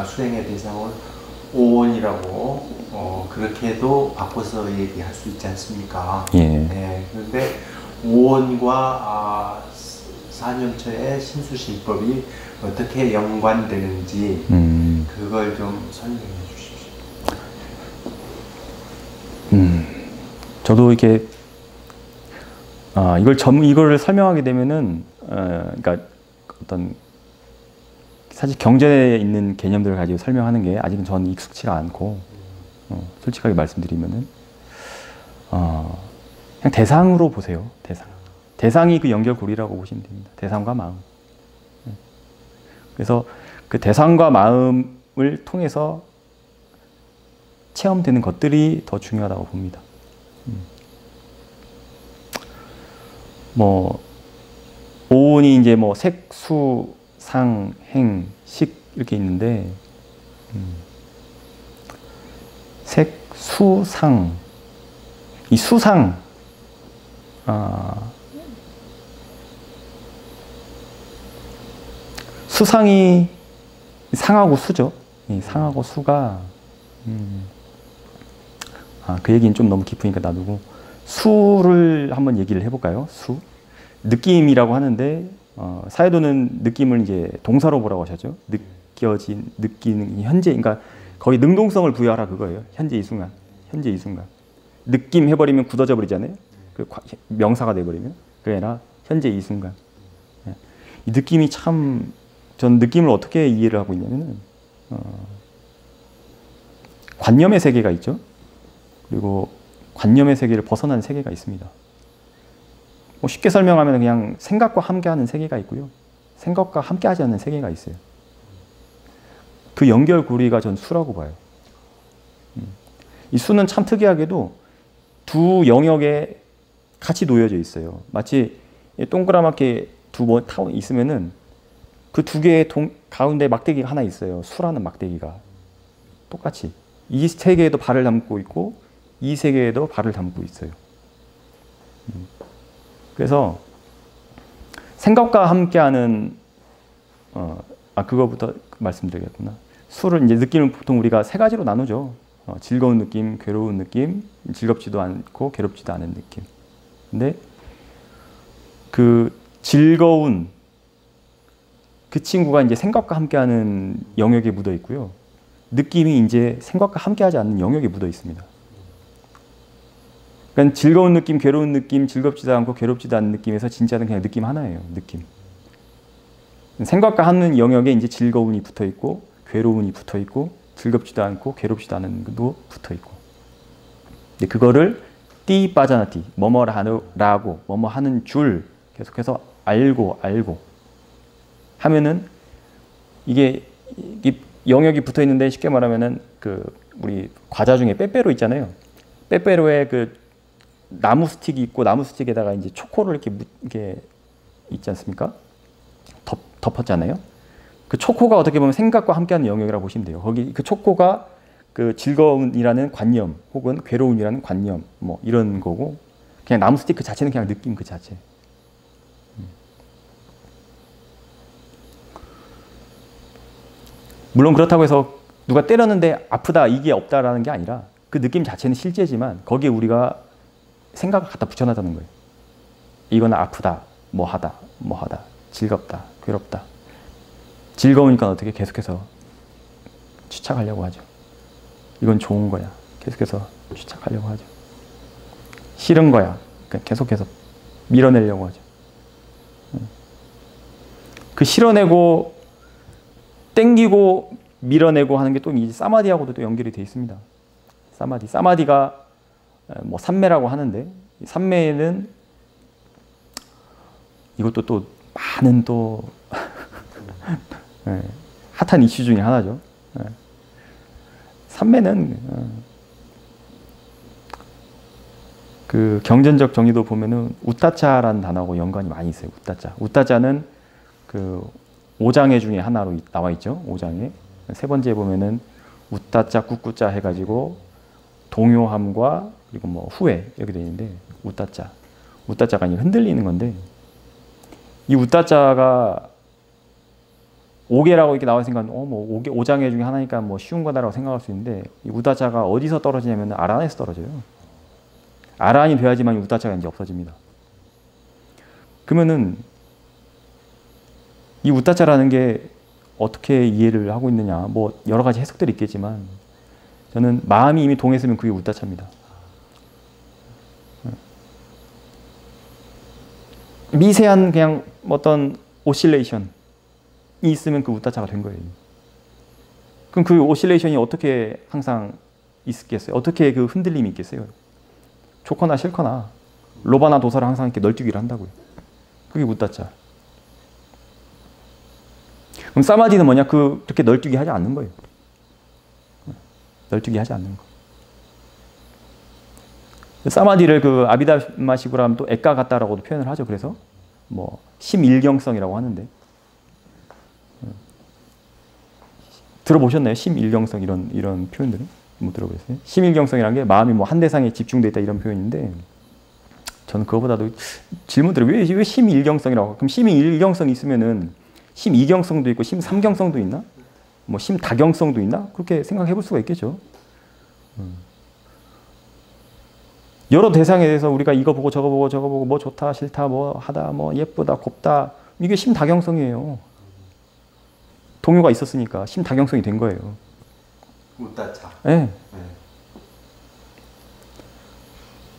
수행의 대상을 오온이라고 그렇게도 바꿔서 얘기할 수 있지 않습니까? 예. 네, 그런데 오온과 사념처의 신수신법이 어떻게 연관되는지 그걸 좀 설명해 주십시오. 저도 이렇게 이걸 설명하게 되면은 그러니까 어떤 사실 경전에 있는 개념들을 가지고 설명하는 게 아직은 저는 익숙치가 않고 솔직하게 말씀드리면은 그냥 대상으로 보세요. 대상이 그 연결고리라고 보시면 됩니다. 대상과 마음. 그래서 그 대상과 마음을 통해서 체험되는 것들이 더 중요하다고 봅니다. 뭐 오온이 이제 뭐 색, 수, 상, 행, 식 이렇게 있는데 색, 수, 상. 이 수상 수상이 상하고 수죠. 이 상하고 수가 그 얘기는 좀 너무 깊으니까 놔두고 수를 한번 얘기를 해볼까요? 수 느낌이라고 하는데 사회도는 느낌을 이제 동사로 보라고 하셨죠. 느껴진, 느끼는 현재, 그러니까 거기 능동성을 부여하라 그거예요. 현재 이 순간, 현재 이 순간. 느낌 해버리면 굳어져 버리잖아요. 그 명사가 돼버리면 그게 아니라 현재 이 순간. 이 느낌이 참, 전 느낌을 어떻게 이해를 하고 있냐면은 관념의 세계가 있죠. 그리고 관념의 세계를 벗어난 세계가 있습니다. 뭐 쉽게 설명하면 그냥 생각과 함께하는 세계가 있고요. 생각과 함께하지 않는 세계가 있어요. 그 연결고리가 전 수라고 봐요. 이 수는 참 특이하게도 두 영역에 같이 놓여져 있어요. 마치 동그랗게 두 번 타고 있으면은 그 두 개의 가운데 막대기가 하나 있어요. 수라는 막대기가. 똑같이. 이 세계에도 발을 담고 있고 이 세계에도 발을 담고 있어요. 그래서 생각과 함께하는 그거부터 말씀드리겠구나. 수를 이제 느낌을 보통 우리가 세 가지로 나누죠. 즐거운 느낌, 괴로운 느낌, 즐겁지도 않고 괴롭지도 않은 느낌. 근데 그 즐거운 그 친구가 이제 생각과 함께하는 영역에 묻어 있고요. 느낌이 이제 생각과 함께하지 않는 영역에 묻어 있습니다. 그러니까 즐거운 느낌, 괴로운 느낌, 즐겁지도 않고 괴롭지도 않은 느낌에서 진짜는 그냥 느낌 하나예요. 느낌. 생각과 하는 영역에 이제 즐거움이 붙어 있고, 괴로움이 붙어 있고, 즐겁지도 않고 괴롭지도 않은 것도 붙어 있고. 근데 그거를 띠 빠자나띠, 뭐뭐라고, 뭐뭐 하는 줄 계속해서 알고 하면은 이게 영역이 붙어 있는데 쉽게 말하면은 그 우리 과자 중에 빼빼로 있잖아요. 빼빼로에 그 나무 스틱이 있고 나무 스틱에다가 이제 초코를 이렇게 있지 않습니까? 덮었잖아요. 그 초코가 어떻게 보면 생각과 함께하는 영역이라고 보시면 돼요. 거기 그 초코가 그 즐거움이라는 관념 혹은 괴로움이라는 관념 뭐 이런 거고 그냥 나무 스틱 그 자체는 그냥 느낌 그 자체. 물론 그렇다고 해서 누가 때렸는데 아프다 이게 없다라는 게 아니라 그 느낌 자체는 실제지만 거기에 우리가 생각을 갖다 붙여놨다는 거예요. 이거는 아프다, 뭐하다, 즐겁다, 괴롭다. 즐거우니까 어떻게 계속해서 추착하려고 하죠. 이건 좋은 거야. 계속해서 추착하려고 하죠. 싫은 거야. 그러니까 계속해서 밀어내려고 하죠. 그 실어내고 땡기고 밀어내고 하는 게 또 이 사마디하고도 또 연결이 돼 있습니다. 사마디가 뭐 삼매라고 하는데 삼매에는 이것도 또 많은 또 핫한 이슈 중에 하나죠. 삼매는 그 경전적 정의도 보면은 우타차라는 단어하고 연관이 많이 있어요. 우타차는 그 5장애 중에 하나로 나와 있죠. 5장애. 세 번째 보면은 우타차, 꾹꾸자 해가지고 동요함과 그리고 뭐 후회 이렇게 되어 있는데 우타자가 흔들리는 건데 이 우타자가 오계라고 이렇게 나왔으니까 뭐 오계 오장애 중에 하나니까 뭐 쉬운 거다라고 생각할 수 있는데 이 우다자가 어디서 떨어지냐면 아란에서 떨어져요. 아란이 돼야지만 우다자가 이제 없어집니다. 그러면은 이 우다자라는 게 어떻게 이해를 하고 있느냐, 뭐 여러 가지 해석들이 있겠지만 저는 마음이 이미 동했으면 그게 우다자입니다. 미세한 그냥 어떤 오실레이션이 있으면 그 우다자가 된 거예요. 그럼 그 오실레이션이 어떻게 항상 있겠어요? 어떻게 그 흔들림이 있겠어요? 좋거나 싫거나 로바나 도사를 항상 이렇게 널뛰기를 한다고요. 그게 우다자. 그럼 사마디는 뭐냐? 그렇게 널뛰기 하지 않는 거예요. 널뛰기 하지 않는 거. 사마디를 그 아비다마시구라 하면 또 액가 같다라고도 표현을 하죠. 그래서 뭐 심일경성이라고 하는데 들어보셨나요? 심일경성 이런 표현들은 못 들어보셨어요? 심일경성이라는 게 마음이 뭐 한 대상에 집중돼 있다 이런 표현인데 저는 그거보다도 질문 드려요. 왜 심일경성이라고? 그럼 심일경성이 있으면은 심이경성도 있고 심삼경성도 있나? 뭐 심다경성도 있나? 그렇게 생각해 볼 수가 있겠죠. 여러 대상에 대해서 우리가 이거 보고 저거 보고 뭐 좋다 싫다 뭐 하다 뭐 예쁘다 곱다 이게 심다경성이에요. 동요가 있었으니까 심다경성이 된 거예요. 우다자. 네. 네.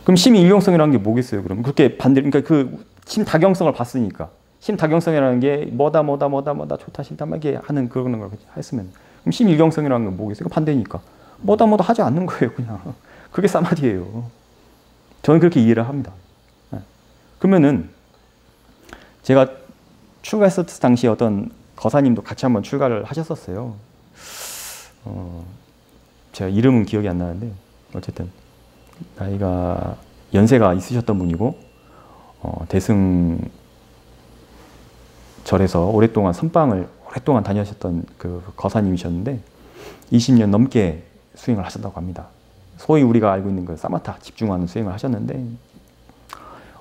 그럼 심일경성이라는 게 뭐겠어요? 그럼 그렇게 그러니까 그 심다경성을 봤으니까 심다경성이라는 게 뭐다 좋다 싫다 막 이렇게 하는 그런 걸 했으면 그럼 심일경성이라는 건 뭐겠어요? 반대니까 뭐다 하지 않는 거예요. 그냥 그게 사마디예요. 저는 그렇게 이해를 합니다. 네. 그러면은 제가 출가했을 당시에 어떤 거사님도 같이 한번 출가를 하셨었어요. 제가 이름은 기억이 안 나는데 어쨌든 연세가 있으셨던 분이고 대승절에서 오랫동안 선방을 오랫동안 다녀셨던 그 거사님이셨는데 20년 넘게 수행을 하셨다고 합니다. 소위 우리가 알고 있는 그 사마타 집중하는 수행을 하셨는데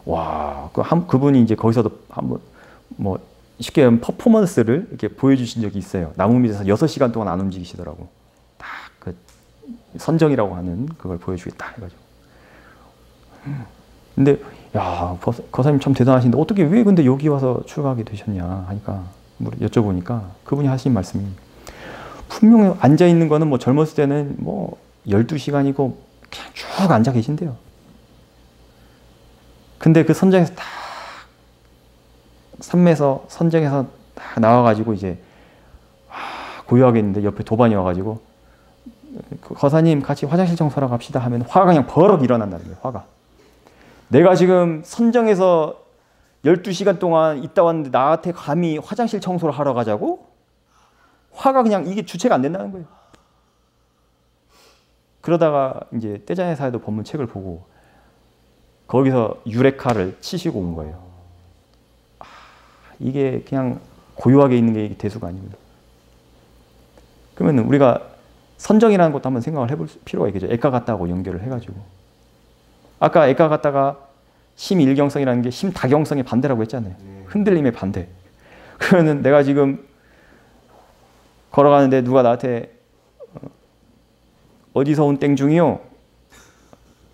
와 그분이 이제 거기서도 한번 뭐 쉽게 말하면 퍼포먼스를 이렇게 보여주신 적이 있어요. 나무 밑에서 6시간 동안 안 움직이시더라고. 딱 그 선정이라고 하는 그걸 보여주겠다 해가지고. 근데 야 거사님 참 대단하신데 어떻게 왜 근데 여기 와서 출가하게 되셨냐 하니까 여쭤보니까 그분이 하신 말씀이 분명히 앉아 있는 거는 뭐 젊었을 때는 뭐 12시간이고 그냥 쭉 앉아 계신대요. 근데 그 선정에서 딱 산매에서 선정에서 딱 나와가지고 이제 고요하게 있는데 옆에 도반이 와가지고 거사님 같이 화장실 청소하러 갑시다 하면 화가 그냥 버럭 일어난다는 거예요. 화가. 내가 지금 선정에서 12시간 동안 있다 왔는데 나한테 감히 화장실 청소를 하러 가자고? 화가 그냥 이게 주체가 안 된다는 거예요. 그러다가 이제 떼자의 사회도 법문책을 보고 거기서 유레카를 치시고 온 거예요. 이게 그냥 고요하게 있는 게 대수가 아닙니다. 그러면 우리가 선정이라는 것도 한번 생각을 해볼 필요가 있겠죠. 액가같다고 연결을 해가지고. 아까 액가같다가 심일경성이라는 게 심다경성의 반대라고 했잖아요. 흔들림의 반대. 그러면 내가 지금 걸어가는데 누가 나한테 어디서 온 땡중이요?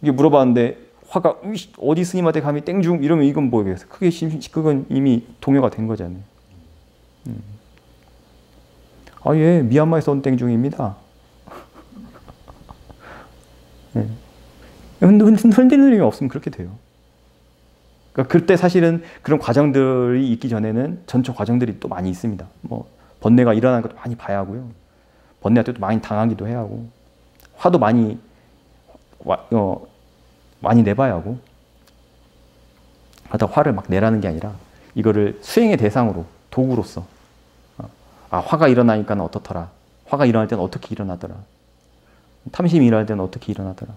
이게 물어봤는데 화가 어디 스님한테 감히 땡중 이러면 이건 뭐겠어요? 그건 이미 동요가 된 거잖아요. 아, 예, 미얀마에서 온 땡중입니다. 예. 흔들림이 없으면 그렇게 돼요. 그러니까 그때 사실은 그런 과정들이 있기 전에는 전초 과정들이 또 많이 있습니다. 뭐 번뇌가 일어나는 것도 많이 봐야 하고요. 번뇌한테도 많이 당하기도 해야 하고, 화도 많이 내봐야 하고. 하다 화를 막 내라는 게 아니라 이거를 수행의 대상으로 도구로서 화가 일어나니까 어떻더라. 화가 일어날 때는 어떻게 일어나더라. 탐심이 일어날 때는 어떻게 일어나더라.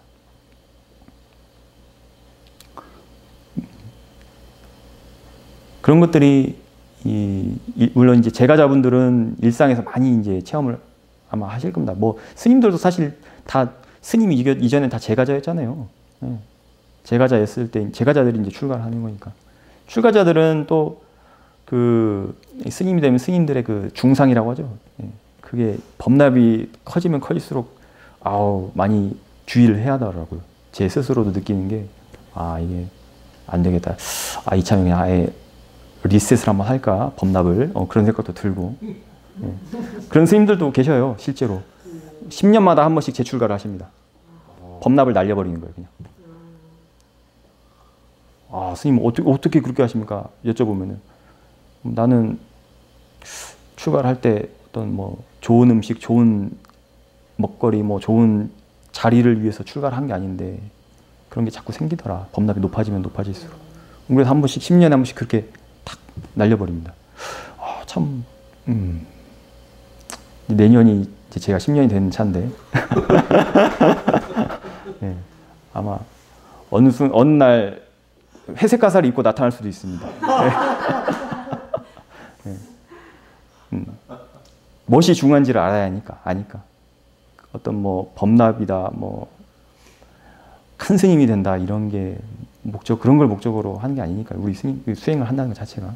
그런 것들이 물론 이제 제가자분들은 일상에서 많이 이제 체험을 아마 하실 겁니다. 뭐 스님들도 사실 다 스님이 이전에 다 제가자였잖아요. 제가자였을 때 제가자들이 이제 출가를 하는 거니까. 출가자들은 또 그 스님이 되면 스님들의 그 중상이라고 하죠. 예. 그게 법납이 커지면 커질수록 아우 많이 주의를 해야 하더라고요. 제 스스로도 느끼는 게 아 이게 안 되겠다. 아 이참에 그냥 아예 리셋을 한번 할까 법납을 그런 생각도 들고 예. 그런 스님들도 계셔요 실제로 10년마다 한 번씩 재출가를 하십니다. 법납을 날려버리는 거예요 그냥. 아 스님 어떻게 그렇게 하십니까? 여쭤보면은 나는 출가를 할 때 어떤 뭐 좋은 음식, 좋은 먹거리, 뭐 좋은 자리를 위해서 출가를 한 게 아닌데 그런 게 자꾸 생기더라. 법납이 높아지면 높아질수록. 그래서 한 번씩 10년에 한 번씩 그렇게 탁 날려버립니다. 아, 참 내년이 이제 제가 10년이 된 차인데 네, 아마 어느 날 회색 가사를 입고 나타날 수도 있습니다. 네. 네. 무엇이 중요한지를 알아야 아니까. 어떤 뭐 법납이다, 뭐 큰 스님이 된다 이런 게 그런 걸 목적으로 하는 게 아니니까 우리 수행을 한다는 것 자체가.